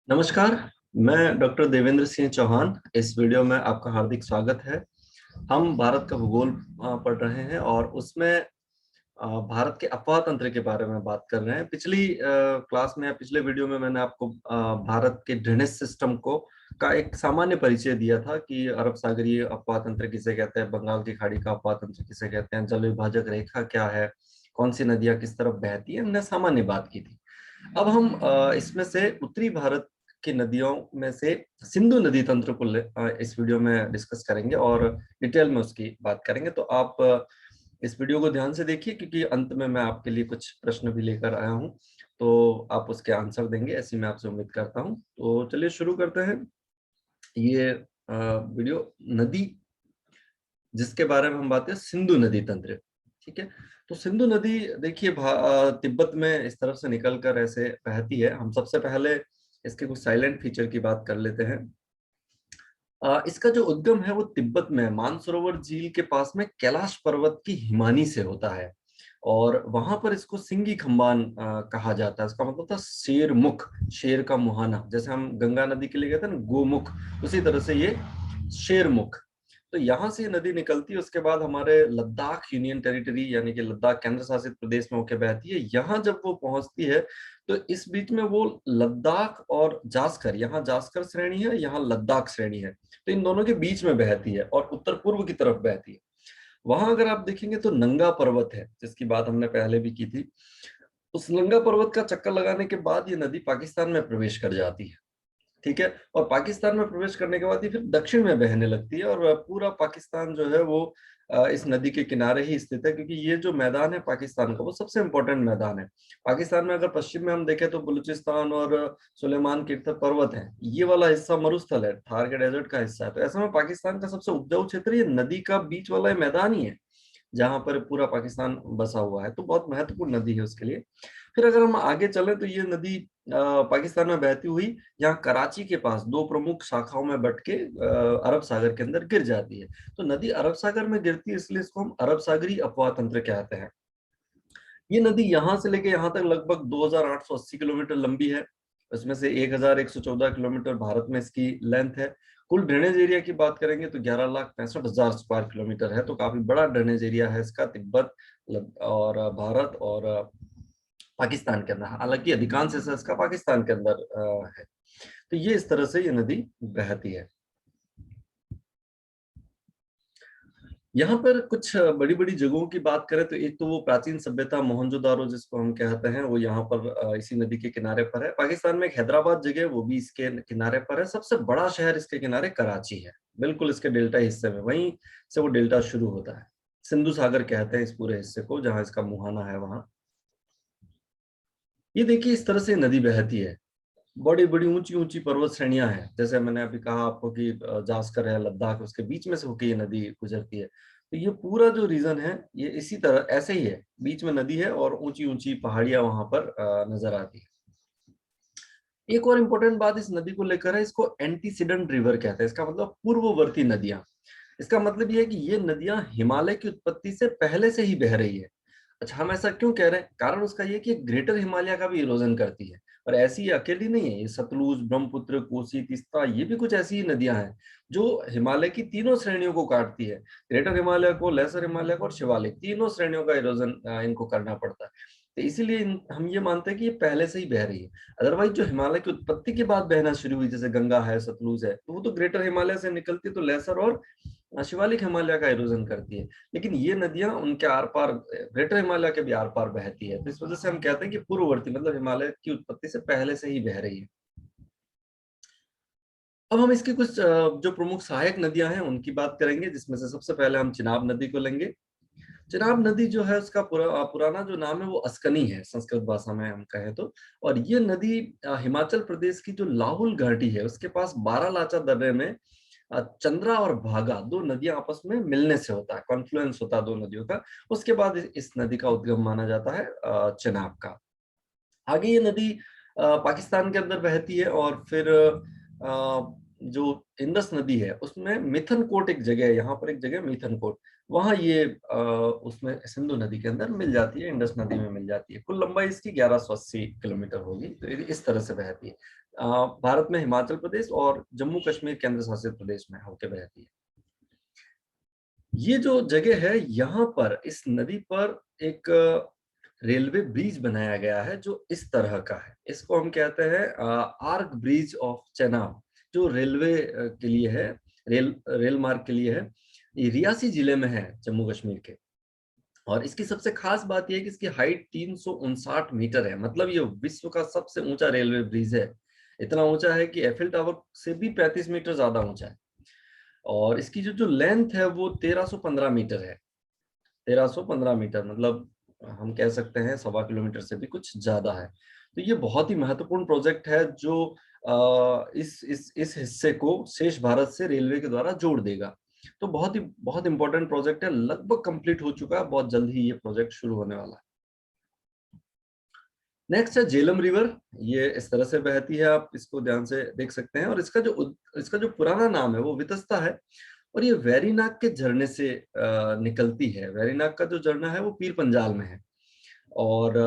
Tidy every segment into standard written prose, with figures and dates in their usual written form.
नमस्कार। मैं डॉक्टर देवेंद्र सिंह चौहान। इस वीडियो में आपका हार्दिक स्वागत है। हम भारत का भूगोल पढ़ रहे हैं और उसमें भारत के अफवाह तंत्र के बारे में बात कर रहे हैं। पिछली क्लास में या पिछले वीडियो में मैंने आपको भारत के ड्रेनेज सिस्टम को का एक सामान्य परिचय दिया था कि अरब सागरीय अफवाह तंत्र किसे कहते हैं, बंगाल की खाड़ी का अफवाह तंत्र किसे कहते हैं, जल विभाजक रेखा क्या है, कौन सी नदियां किस तरफ बहती है, हमने सामान्य बात की थी। अब हम इसमें से उत्तरी भारत की नदियों में से सिंधु नदी तंत्र को इस वीडियो में डिस्कस करेंगे और डिटेल में उसकी बात करेंगे। तो आप इस वीडियो को ध्यान से देखिए, क्योंकि अंत में मैं आपके लिए कुछ प्रश्न भी लेकर आया हूं, तो आप उसके आंसर देंगे ऐसी मैं आपसे उम्मीद करता हूं। तो चलिए शुरू करते हैं। ये वीडियो नदी जिसके बारे में हम बात करें, सिंधु नदी तंत्र। ठीक है। तो सिंधु नदी देखिए तिब्बत में इस तरफ से निकलकर ऐसे बहती है। हम सबसे पहले इसके कुछ साइलेंट फीचर की बात कर लेते हैं। इसका जो उद्गम है वो तिब्बत में मानसरोवर झील के पास में कैलाश पर्वत की हिमानी से होता है और वहां पर इसको सिंगी खंबान कहा जाता है। इसका मतलब था शेर मुख, शेर का मुहाना। जैसे हम गंगा नदी के लिए कहते हैं ना गोमुख, उसी तरह से ये शेर मुख। तो यहाँ से ये नदी निकलती है, उसके बाद हमारे लद्दाख यूनियन टेरिटरी यानी कि लद्दाख केंद्र शासित प्रदेश में होकर बहती है। यहाँ जब वो पहुंचती है तो इस बीच में वो लद्दाख और जास्कर, यहाँ जास्कर श्रेणी है, यहाँ लद्दाख श्रेणी है, तो इन दोनों के बीच में बहती है और उत्तर पूर्व की तरफ बहती है। वहां अगर आप देखेंगे तो नंगा पर्वत है, जिसकी बात हमने पहले भी की थी। उस नंगा पर्वत का चक्कर लगाने के बाद ये नदी पाकिस्तान में प्रवेश कर जाती है। ठीक है। और पाकिस्तान में प्रवेश करने के बाद ये फिर दक्षिण में बहने लगती है और पूरा पाकिस्तान जो है वो इस नदी के किनारे ही स्थित है, क्योंकि ये जो मैदान है पाकिस्तान का वो सबसे इम्पोर्टेंट मैदान है। पाकिस्तान में अगर पश्चिम में हम देखें तो बलूचिस्तान और सुलेमान की पर्वत है, ये वाला हिस्सा मरुस्थल है, थार के डेजर्ट का हिस्सा है। तो ऐसे में पाकिस्तान का सबसे उपजाऊ क्षेत्र ये नदी का बीच वाला मैदान ही है, जहां पर पूरा पाकिस्तान बसा हुआ है। तो बहुत महत्वपूर्ण नदी है उसके लिए। फिर अगर हम आगे चले तो ये नदी पाकिस्तान में बहती हुई यहाँ कराची के पास दो प्रमुख शाखाओं में बट के अरब सागर के अंदर गिर जाती है। तो नदी अरब सागर में गिरती है, इसलिए इसको हम अरब सागरी अपवाह तंत्र कहते हैं। ये नदी यहाँ से लेके यहाँ तक लगभग 2880 किलोमीटर लंबी है। उसमें से 1114 किलोमीटर भारत में इसकी लेंथ है। कुल ड्रेनेज एरिया की बात करेंगे तो 11,65,000 स्क्वायर किलोमीटर है। तो काफी बड़ा ड्रेनेज एरिया है इसका, तिब्बत और भारत और पाकिस्तान के अंदर। हालांकि अधिकांश हिस्सा इसका पाकिस्तान के अंदर है। तो ये इस तरह से ये नदी बहती है। यहाँ पर कुछ बड़ी बड़ी जगहों की बात करें तो एक तो वो प्राचीन सभ्यता मोहनजोदारो जिसको हम कहते हैं, वो यहाँ पर इसी नदी के किनारे पर है। पाकिस्तान में एक हैदराबाद जगह है, वो भी इसके किनारे पर है। सबसे बड़ा शहर इसके किनारे कराची है, बिल्कुल इसके डेल्टा हिस्से में, वहीं से वो डेल्टा शुरू होता है। सिंधु सागर कहते हैं इस पूरे हिस्से को, जहाँ इसका मुहाना है वहां। ये देखिए इस तरह से नदी बहती है। बड़ी बड़ी ऊंची ऊंची पर्वत श्रेणियां हैं, जैसे मैंने अभी कहा आपको कि जास्कर है, लद्दाख, उसके बीच में से होकर ये नदी गुजरती है। तो ये पूरा जो रीजन है ये इसी तरह ऐसे ही है, बीच में नदी है और ऊंची ऊंची पहाड़ियां वहां पर नजर आती है। एक और इम्पोर्टेंट बात इस नदी को लेकर है, इसको एंटीसीडेंट रिवर कहते हैं। इसका मतलब पूर्ववर्ती नदियां। इसका मतलब ये है कि ये नदियां हिमालय की उत्पत्ति से पहले से ही बह रही है। अच्छा, हम ऐसा क्यों कह रहे हैं? कारण उसका ये कि ग्रेटर हिमालय का भी इरोजन करती है। और ऐसी ये अकेली नहीं है, ये सतलुज, ब्रह्मपुत्र, कोसी, तीस्ता, ये भी कुछ ऐसी ही नदियां हैं जो हिमालय की तीनों श्रेणियों को काटती है। ग्रेटर हिमालय को, लेसर हिमालय को और शिवालिक, तीनों श्रेणियों का इरोजन इनको करना पड़ता है। तो इसीलिए हम ये मानते हैं कि ये पहले से ही बह रही है। अदरवाइज जो हिमालय की उत्पत्ति के बाद बहना शुरू हुई, जैसे गंगा है, सतलुज है, तो वो तो ग्रेटर हिमालय से निकलती, तो लेसर और शिवालिक हिमालय का इरोजन करती है। लेकिन ये नदियां उनके आर पार, ग्रेटर हिमालय के भी आर पार बहती है। तो इस वजह से हम कहते हैं कि पूर्ववर्ती मतलब हिमालय की उत्पत्ति से पहले से ही बह रही है। अब हम इसकी कुछ जो प्रमुख सहायक नदियां हैं उनकी बात करेंगे, जिसमें से सबसे पहले हम चिनाब नदी को लेंगे। चिनाब नदी जो है उसका पुराना जो नाम है वो अस्कनी है, संस्कृत भाषा में हम कहें तो। और ये नदी हिमाचल प्रदेश की जो लाहुल घाटी है उसके पास बारालाचा दर्रे में चंद्रा और भागा दो नदियां आपस में मिलने से होता है, कॉन्फ्लुएंस होता है दो नदियों का। उसके बाद इस नदी का उद्गम माना जाता है चिनाब का। आगे ये नदी पाकिस्तान के अंदर बहती है और फिर जो इंडस नदी है उसमें मिथनकोट एक जगह है, यहाँ पर एक जगह मिथनकोट, वहां ये उसमें सिंधु नदी के अंदर मिल जाती है, इंडस नदी में मिल जाती है। कुल लंबाई इसकी 1180 किलोमीटर होगी। तो ये इस तरह से बहती है। भारत में हिमाचल प्रदेश और जम्मू कश्मीर केंद्र शासित प्रदेश में होके बहती है। ये जो जगह है, यहाँ पर इस नदी पर एक रेलवे ब्रिज बनाया गया है जो इस तरह का है। इसको हम कहते हैं आर्क ब्रिज ऑफ चेनाब, जो रेलवे के लिए है, रेल मार्ग के लिए है। ये रियासी जिले में है, जम्मू कश्मीर के। और इसकी सबसे खास बात यह है कि इसकी हाइट 359 मीटर है। मतलब ये विश्व का सबसे ऊंचा रेलवे ब्रिज है। इतना ऊंचा है कि एफिल टावर से भी 35 मीटर ज्यादा ऊंचा है। और इसकी जो जो लेंथ है वो 1315 मीटर है। 1315 मीटर मतलब हम कह सकते हैं 1.25 किलोमीटर से भी कुछ ज्यादा है। तो ये बहुत ही महत्वपूर्ण प्रोजेक्ट है जो इस हिस्से को शेष भारत से रेलवे के द्वारा जोड़ देगा। तो बहुत इंपॉर्टेंट प्रोजेक्ट है, लगभग कंप्लीट हो चुका है, बहुत जल्द ही ये प्रोजेक्ट शुरू होने वाला है। नेक्स्ट है झेलम रिवर। ये इस तरह से बहती है, आप इसको ध्यान से देख सकते हैं। और इसका जो पुराना नाम है वो वितस्ता है। और ये वेरीनाग के झरने से निकलती है। वेरीनाग का जो झरना है वो पीर पंजाल में है। और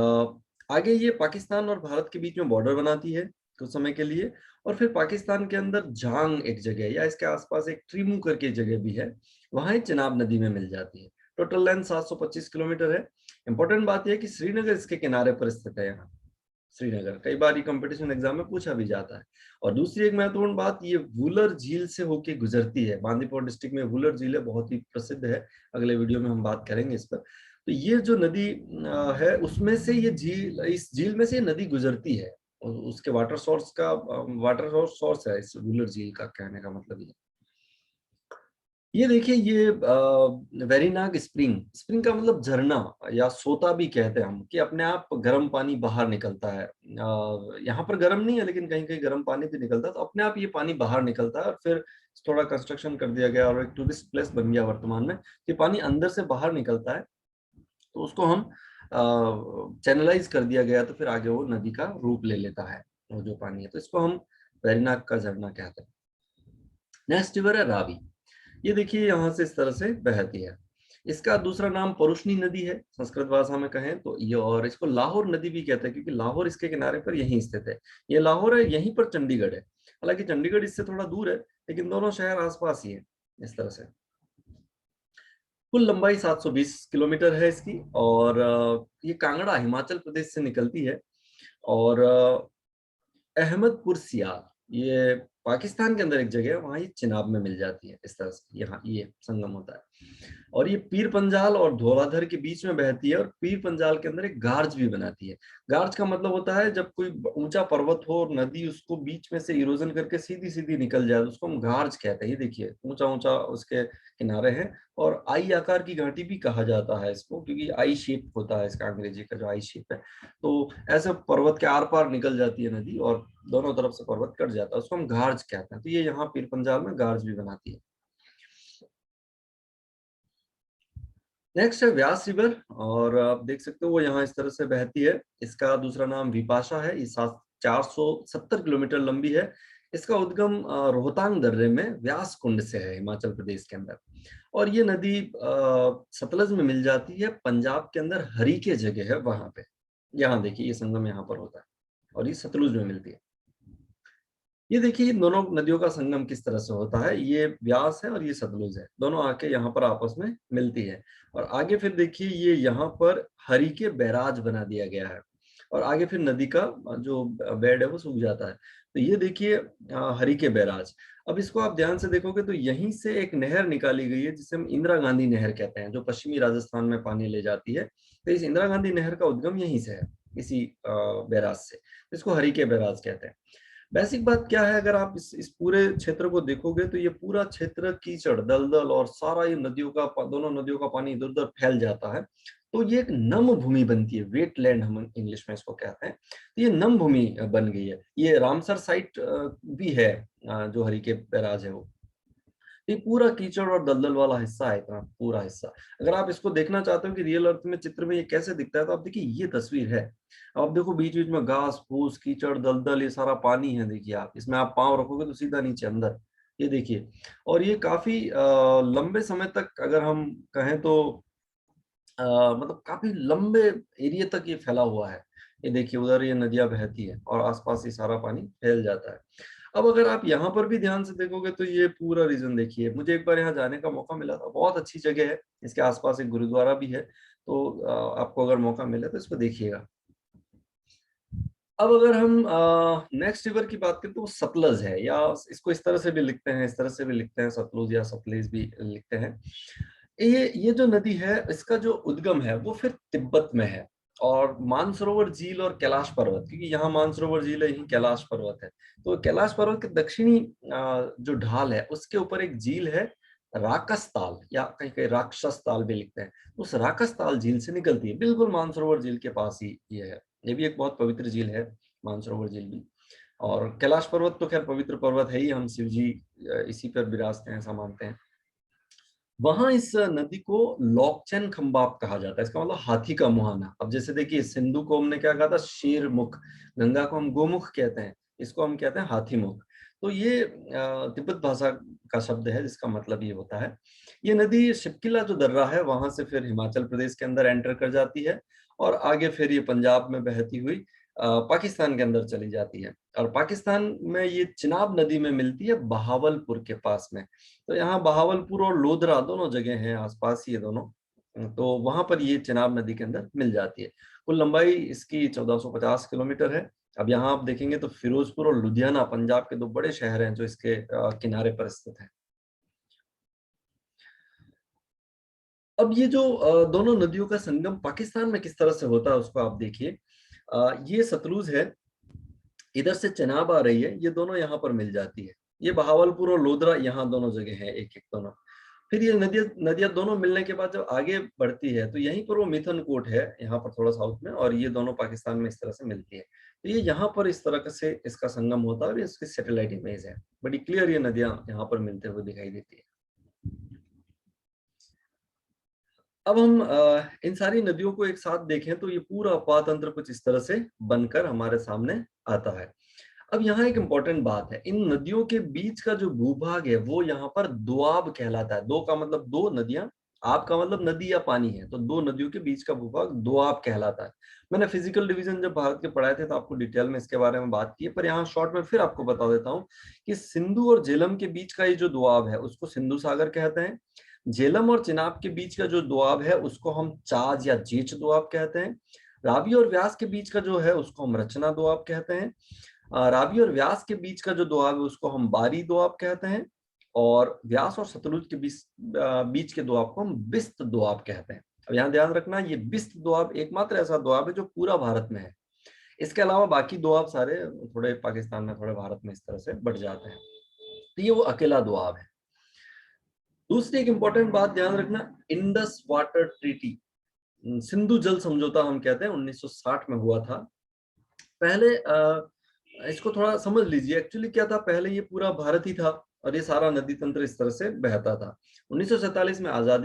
आगे ये पाकिस्तान और भारत के बीच में बॉर्डर बनाती है कुछ समय के लिए। और फिर पाकिस्तान के अंदर झांग एक जगह है, या इसके आसपास एक ट्रीमू करके जगह भी है, वहां चिनाब नदी में मिल जाती है। टोटल लेंथ 725 किलोमीटर है। इंपॉर्टेंट बात यह है कि श्रीनगर इसके किनारे पर स्थित है। यहाँ श्रीनगर कई बार ये कंपटीशन एग्जाम में पूछा भी जाता है। और दूसरी एक महत्वपूर्ण बात, ये वुलर झील से होके गुजरती है। बांदीपुर डिस्ट्रिक्ट में वुलर झील है, बहुत ही प्रसिद्ध है। अगले वीडियो में हम बात करेंगे इस पर। तो ये जो नदी है उसमें से ये झील, इस झील में से ये नदी गुजरती है। और उसके वाटर सोर्स है इस वुलर झील का, कहने का मतलब ये देखिए, ये वेरीनाग स्प्रिंग, स्प्रिंग का मतलब झरना या सोता भी कहते हैं हम, कि अपने आप गर्म पानी बाहर निकलता है। यहाँ पर गर्म नहीं है, लेकिन कहीं कहीं गर्म पानी भी निकलता है। तो अपने आप ये पानी बाहर निकलता है और फिर थोड़ा कंस्ट्रक्शन कर दिया गया और एक टूरिस्ट प्लेस बन गया वर्तमान में। ये पानी अंदर से बाहर निकलता है, तो उसको हम चैनलाइज कर दिया गया, तो फिर आगे वो नदी का रूप ले लेता है वो जो पानी है। तो इसको हम वेरीनाग का झरना कहते हैं। नेक्स्ट रिवर है रावी। ये देखिए यहाँ से इस तरह से बहती है। इसका दूसरा नाम परुष्णी नदी है संस्कृत भाषा में कहें तो ये। और इसको लाहौर नदी भी कहते हैं, क्योंकि लाहौर इसके किनारे पर यहीं स्थित है। ये लाहौर है, यहीं पर चंडीगढ़ है। हालांकि चंडीगढ़ इससे थोड़ा दूर है, लेकिन दोनों शहर आसपास ही है इस तरह से। कुल लंबाई 720 किलोमीटर है इसकी। और ये कांगड़ा हिमाचल प्रदेश से निकलती है। और अहमदपुर सियाल, ये पाकिस्तान के अंदर एक जगह है, वहां ये चिनाब में मिल जाती है इस तरह से। यहाँ ये संगम होता है। और ये पीर पंजाल और धौलाधर के बीच में बहती है। और पीर पंजाल के अंदर एक गार्ज भी बनाती है। गार्ज का मतलब होता है जब कोई ऊंचा पर्वत हो और नदी उसको बीच में से इरोजन करके सीधी सीधी निकल जाए, तो उसको हम गार्ज कहते हैं। ये देखिए ऊंचा ऊंचा उसके किनारे हैं। और आई आकार की घाटी भी कहा जाता है इसको, क्योंकि आई शेप होता है इसका, अंग्रेजी का जो आई शेप है। तो ऐसे पर्वत के आर पार निकल जाती है नदी और दोनों तरफ से पर्वत कट जाता है, उसको हम गार्ज कहते हैं। तो ये यहाँ पीर पंजाल में गार्ज भी बनाती है। नेक्स्ट है व्यास रिवर। और आप देख सकते हो वो यहाँ इस तरह से बहती है। इसका दूसरा नाम विपाशा है। ये 470 किलोमीटर लंबी है। इसका उद्गम रोहतांग दर्रे में व्यास कुंड से है, हिमाचल प्रदेश के अंदर। और ये नदी सतलज में मिल जाती है, पंजाब के अंदर हरी के जगह है वहां पे। यहाँ देखिए ये संगम यहाँ पर होता है और ये सतलुज में मिलती है। ये देखिए इन दोनों नदियों का संगम किस तरह से होता है। ये व्यास है और ये सतलुज है, दोनों आके यहाँ पर आपस में मिलती है। और आगे फिर देखिए ये यहाँ पर हरी के बैराज बना दिया गया है। और आगे फिर नदी का जो बेड है वो सूख जाता है। तो ये देखिए हरी के बैराज। अब इसको आप ध्यान से देखोगे तो यहीं से एक नहर निकाली गई है, जिसे हम इंदिरा गांधी नहर कहते हैं, जो पश्चिमी राजस्थान में पानी ले जाती है। तो इस इंदिरा गांधी नहर का उद्गम यहीं से है, इसी बैराज से। इसको हरी के बैराज कहते हैं। बेसिक बात क्या है, अगर आप इस पूरे क्षेत्र को देखोगे तो ये पूरा क्षेत्र कीचड़ दलदल और सारा ये दोनों नदियों का पानी इधर उधर फैल जाता है। तो ये एक नम भूमि बनती है, वेट लैंड हम इंग्लिश में इसको कहते हैं। तो ये नम भूमि बन गई है। ये रामसर साइट भी है, जो हरी के बैराज है वो। ये पूरा कीचड़ और दलदल वाला हिस्सा है, इतना पूरा हिस्सा। अगर आप इसको देखना चाहते हो कि रियल अर्थ में चित्र में ये कैसे दिखता है, तो आप देखिए ये तस्वीर है। अब आप देखो बीच बीच में घास फूस कीचड़ दलदल ये सारा पानी है। देखिए आप इसमें आप पांव रखोगे तो सीधा नीचे अंदर। ये देखिए, और ये काफी लंबे समय तक अगर हम कहें तो मतलब काफी लंबे एरिया तक ये फैला हुआ है। ये देखिए उधर ये नदियां बहती है और आसपास ये सारा पानी फैल जाता है। अब अगर आप यहाँ पर भी ध्यान से देखोगे तो ये पूरा रीजन देखिए, मुझे एक बार यहाँ जाने का मौका मिला था, बहुत अच्छी जगह है, इसके आसपास एक गुरुद्वारा भी है, तो आपको अगर मौका मिले तो इसको देखिएगा। अब अगर हम नेक्स्ट रिवर की बात करें तो वो सतलज है, या इसको इस तरह से भी लिखते हैं, इस तरह से भी लिखते हैं, सतलुज या सतलेज भी लिखते हैं। ये जो नदी है इसका जो उद्गम है वो फिर तिब्बत में है, और मानसरोवर झील और कैलाश पर्वत, क्योंकि यहाँ मानसरोवर झील है, यही कैलाश पर्वत है, तो कैलाश पर्वत के दक्षिणी जो ढाल है उसके ऊपर एक झील है, राकस ताल, या कहीं कहीं राक्षस ताल भी लिखते हैं। उस राकस ताल झील से निकलती है, बिल्कुल मानसरोवर झील के पास ही ये है। ये भी एक बहुत पवित्र झील है, मानसरोवर झील भी। और कैलाश पर्वत तो खैर पवित्र पर्वत है ही, हम शिव जी इसी पर विराजते हैं, ऐसा मानते हैं। वहां इस नदी को लॉकचैन खंबाब कहा जाता है, इसका मतलब हाथी का मुहाना। अब जैसे देखिए सिंधु को हमने क्या कहा था, शेर मुख, गंगा को हम गोमुख कहते हैं, इसको हम कहते हैं हाथी मुख। तो ये तिब्बत भाषा का शब्द है जिसका मतलब ये होता है। ये नदी शिपकिला जो दर्रा है वहां से फिर हिमाचल प्रदेश के अंदर एंटर कर जाती है, और आगे फिर ये पंजाब में बहती हुई पाकिस्तान के अंदर चली जाती है, और पाकिस्तान में ये चिनाब नदी में मिलती है बहावलपुर के पास में। तो यहाँ बहावलपुर और लोधरा दोनों जगह हैं, आसपास ही है दोनों, तो वहां पर ये चिनाब नदी के अंदर मिल जाती है। कुल लंबाई इसकी 1450 किलोमीटर है। अब यहाँ आप देखेंगे तो फिरोजपुर और लुधियाना पंजाब के दो बड़े शहर हैं जो इसके किनारे पर स्थित हैं। अब ये जो दोनों नदियों का संगम पाकिस्तान में किस तरह से होता है उसको आप देखिए। ये सतलुज है, इधर से चनाब आ रही है, ये दोनों यहाँ पर मिल जाती है। ये बहावलपुर और लोधरा यहाँ दोनों जगह है, एक एक दोनों। फिर ये नदियां नदियां दोनों मिलने के बाद जब आगे बढ़ती है तो यहीं पर वो मिथनकोट है, यहाँ पर थोड़ा साउथ में, और ये दोनों पाकिस्तान में इस तरह से मिलती है। तो ये यहाँ पर इस तरह से इसका संगम होता है, और इसकी सैटेलाइट इमेज है, बड़ी क्लियर ये नदियां यहाँ पर मिलते हुए दिखाई देती है। अब हम इन सारी नदियों को एक साथ देखें तो ये पूरा अफवाह तंत्र कुछ इस तरह से बनकर हमारे सामने आता है। अब यहाँ एक इंपॉर्टेंट बात है, इन नदियों के बीच का जो भूभाग है वो यहाँ पर दोआब कहलाता है। दो का मतलब दो नदियां, आप का मतलब नदी या पानी है, तो दो नदियों के बीच का भूभाग दोआब कहलाता है। मैंने फिजिकल डिवीजन जब भारत के पढ़ाए थे तो आपको डिटेल में इसके बारे में बात की है, पर यहाँ शॉर्ट में फिर आपको बता देता हूँ कि सिंधु और झेलम के बीच का ये जो दोआब है उसको सिंधु सागर कहते हैं। झेलम और चिनाब के बीच का जो दोआब है उसको हम चाज या जीच दोआब कहते हैं। रावी और व्यास के बीच का जो है उसको हम रचना दोआब कहते हैं। रावी और व्यास के बीच का जो दोआब है उसको हम बारी दोआब कहते हैं। और व्यास और सतलुज के बीच बीच के दोआब को हम बिस्त दोआब कहते हैं। अब यहाँ ध्यान रखना, ये बिस्त दोआब एकमात्र ऐसा दोआब है जो पूरा भारत में है। इसके अलावा बाकी दोआब सारे थोड़े पाकिस्तान में, थोड़े भारत में इस तरह से बढ़ जाते हैं, तो ये वो अकेला दोआब है। दूसरी एक इंपॉर्टेंट बात ध्यान रखना, इंडस वाटर ट्रीटी, सिंधु जल समझौता हम कहते हैं, 1960 में हुआ था। पहले इसको थोड़ा समझ लीजिए, एक्चुअली क्या था, पहले ये पूरा भारत ही था और ये सारा नदी तंत्र इस तरह से बहता था। 1947 में आजाद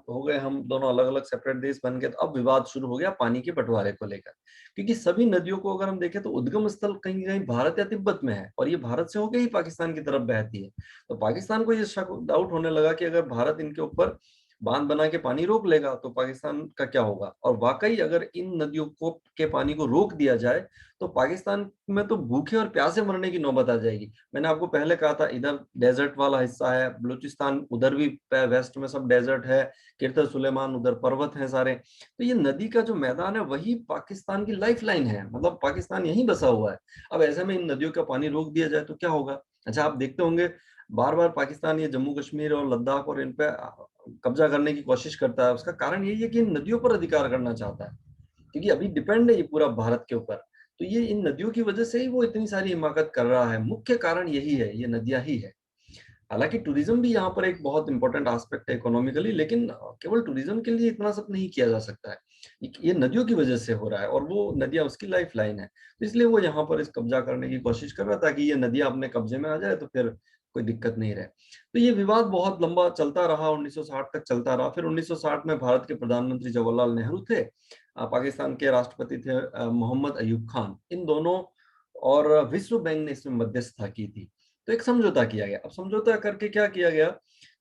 हो गए हम, दोनों अलग अलग सेपरेट देश बन गए, तो अब विवाद शुरू हो गया पानी के बंटवारे को लेकर, क्योंकि सभी नदियों को अगर हम देखें तो उद्गम स्थल कहीं कहीं भारत या तिब्बत में है, और ये भारत से होकर ही पाकिस्तान की तरफ बहती है। तो पाकिस्तान को ये शक डाउट होने लगा कि अगर भारत इनके ऊपर बांध बना के पानी रोक लेगा तो पाकिस्तान का क्या होगा। और वाकई अगर इन नदियों को के पानी को रोक दिया जाए तो पाकिस्तान में तो भूखे और प्यासे मरने की नौबत आ जाएगी। मैंने आपको पहले कहा था इधर डेजर्ट वाला हिस्सा है, बलूचिस्तान उधर भी वेस्ट में सब डेजर्ट है, किरतल सुलेमान उधर पर्वत है सारे, तो ये नदी का जो मैदान है वही पाकिस्तान की लाइफ लाइन है, मतलब पाकिस्तान यहीं बसा हुआ है। अब ऐसे में इन नदियों का पानी रोक दिया जाए तो क्या होगा। अच्छा, आप देखते होंगे बार बार पाकिस्तान ये जम्मू कश्मीर और लद्दाख और इन पे कब्जा करने की कोशिश करता है, उसका कारण यही है कि इन नदियों पर अधिकार करना चाहता है, क्योंकि अभी डिपेंड है ये पूरा भारत के ऊपर। तो ये इन नदियों की वजह से ही वो इतनी सारी हिमाकत कर रहा है, मुख्य कारण यही है, ये नदियां ही है। हालांकि टूरिज्म भी यहाँ पर एक बहुत इंपॉर्टेंट एस्पेक्ट है इकोनॉमिकली, लेकिन केवल टूरिज्म के लिए इतना सब नहीं किया जा सकता है, ये नदियों की वजह से हो रहा है, और वो नदियां उसकी लाइफ लाइन है, तो इसलिए वो यहाँ पर इस कब्जा करने की कोशिश कर रहा था कि ये नदियां अपने कब्जे में आ जाए तो फिर कोई दिक्कत नहीं रहे। तो ये विवाद बहुत लंबा चलता रहा, 1960 तक चलता रहा। फिर 1960 में भारत के प्रधानमंत्री जवाहरलाल नेहरू थे, पाकिस्तान के राष्ट्रपति थे मोहम्मद अयूब खान, इन दोनों और विश्व बैंक ने इसमें मध्यस्थता की थी। तो एक समझौता किया गया। अब समझौता करके क्या किया गया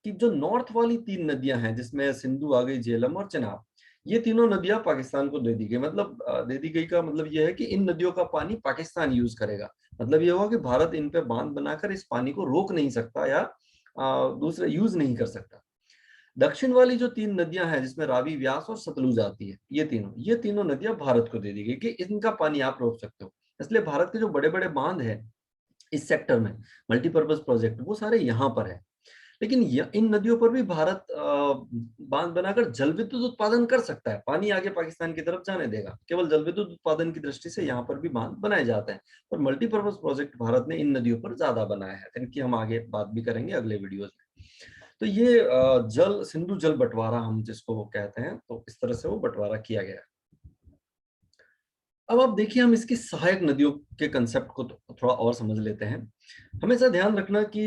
कि जो नॉर्थ वाली 3 नदियां हैं, जिसमें सिंधु आ गई, झेलम और चेनाब, ये तीनों नदियां पाकिस्तान को दे दी गई। मतलब दे दी गई का मतलब ये है कि इन नदियों का पानी पाकिस्तान यूज करेगा। मतलब ये हुआ कि भारत इन पे बांध बनाकर इस पानी को रोक नहीं सकता या दूसरे यूज नहीं कर सकता। दक्षिण वाली जो 3 नदियां हैं, जिसमें रावी, व्यास और सतलुज आती है, ये तीनों नदियां भारत को दे दी गई कि इनका पानी आप रोक सकते हो। इसलिए भारत के जो बड़े बड़े बांध है इस सेक्टर में, मल्टीपर्पज प्रोजेक्ट, वो सारे यहाँ पर है। लेकिन इन नदियों पर भी भारत बांध बनाकर जल विद्युत उत्पादन कर सकता है, पानी आगे पाकिस्तान की तरफ जाने देगा। केवल जल विद्युत उत्पादन की दृष्टि से यहाँ पर भी बांध बनाए जाते हैं। और मल्टीपर्पज प्रोजेक्ट भारत ने इन नदियों पर ज्यादा बनाया है, इनकी हम आगे बात भी करेंगे अगले वीडियोज में। तो ये जल सिंधु जल बंटवारा हम जिसको कहते हैं, तो इस तरह से वो बंटवारा किया गया। अब आप देखिए, हम इसकी सहायक नदियों के कंसेप्ट को थोड़ा और समझ लेते हैं। हमेशा ध्यान रखना कि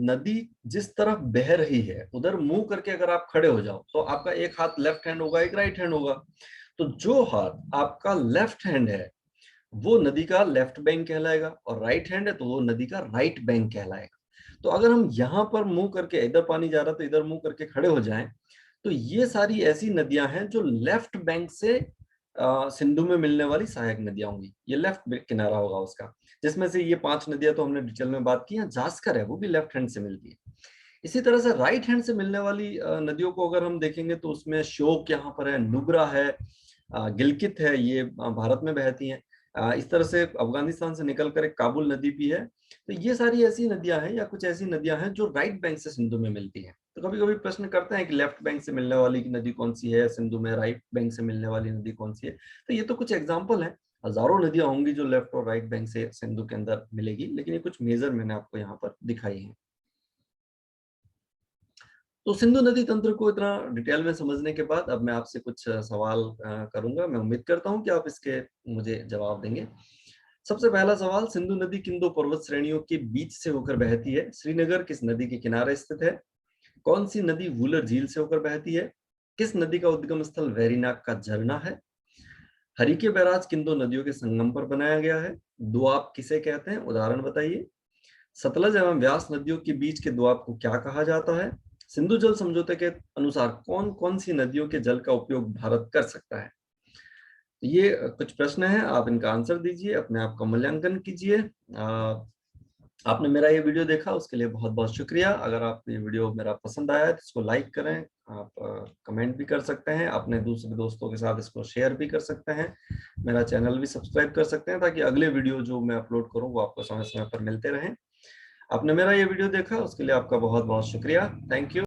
नदी जिस तरफ बह रही है उधर मुंह करके अगर आप खड़े हो जाओ तो आपका एक हाथ लेफ्ट हैंड होगा, एक राइट हैंड होगा। तो जो हाथ आपका लेफ्ट हैंड है वो नदी का लेफ्ट बैंक कहलाएगा, और राइट हैंड है तो वो नदी का राइट बैंक कहलाएगा। तो अगर हम यहाँ पर मुंह करके, इधर पानी जा रहा तो इधर मुंह करके खड़े हो जाएं, तो ये सारी ऐसी नदियां हैं जो लेफ्ट बैंक से सिंधु में मिलने वाली सहायक नदियां होंगी। ये लेफ्ट किनारा होगा उसका, जिसमें से ये 5 नदियां तो हमने डिटेल में बात की है। जास्कर है वो भी लेफ्ट हैंड से मिलती है। इसी तरह से राइट हैंड से मिलने वाली नदियों को अगर हम देखेंगे तो उसमें श्योक यहाँ पर है, नुब्रा है, गिलगित है, ये भारत में बहती हैं। इस तरह से अफगानिस्तान से निकलकर एक काबुल नदी भी है। तो ये सारी ऐसी नदियां हैं या कुछ ऐसी नदियां हैं जो राइट बैंक से सिंधु में मिलती हैं। तो कभी कभी प्रश्न करते हैं कि लेफ्ट बैंक से मिलने वाली नदी कौन सी है सिंधु में, राइट बैंक से मिलने वाली नदी कौन सी है। तो ये तो कुछ एग्जाम्पल है, हजारों नदियां होंगी जो लेफ्ट और राइट बैंक से सिंधु के अंदर मिलेगी, लेकिन ये कुछ मेजर मैंने आपको यहाँ पर दिखाई है। तो सिंधु नदी तंत्र को इतना डिटेल में समझने के बाद अब मैं आपसे कुछ सवाल करूंगा। मैं उम्मीद करता हूं कि आप इसके मुझे जवाब देंगे। सबसे पहला सवाल, सिंधु नदी किन दो पर्वत श्रेणियों के बीच से होकर बहती है? श्रीनगर किस नदी के किनारे स्थित है? कौन सी नदी वूलर झील से होकर बहती है? किस नदी का उद्गम स्थल वेरीनाग का झरना है? हरिके बैराज किन दो नदियों के संगम पर बनाया गया है? दोआब किसे कहते हैं, उदाहरण बताइए। सतलज एवं व्यास नदियों के बीच के दोआब को क्या कहा जाता है? सिंधु जल समझौते के अनुसार कौन कौन सी नदियों के जल का उपयोग भारत कर सकता है? ये कुछ प्रश्न हैं, आप इनका आंसर दीजिए, अपने आप का मूल्यांकन कीजिए। आपने मेरा ये वीडियो देखा उसके लिए बहुत बहुत शुक्रिया। अगर आपको ये वीडियो मेरा पसंद आया है तो इसको लाइक करें, आप कमेंट भी कर सकते हैं, अपने दूसरे दोस्तों के साथ इसको शेयर भी कर सकते हैं, मेरा चैनल भी सब्सक्राइब कर सकते हैं ताकि अगले वीडियो जो मैं अपलोड करूं वो आपको समय समय पर मिलते रहें। आपने मेरा ये वीडियो देखा उसके लिए आपका बहुत बहुत शुक्रिया। Thank you.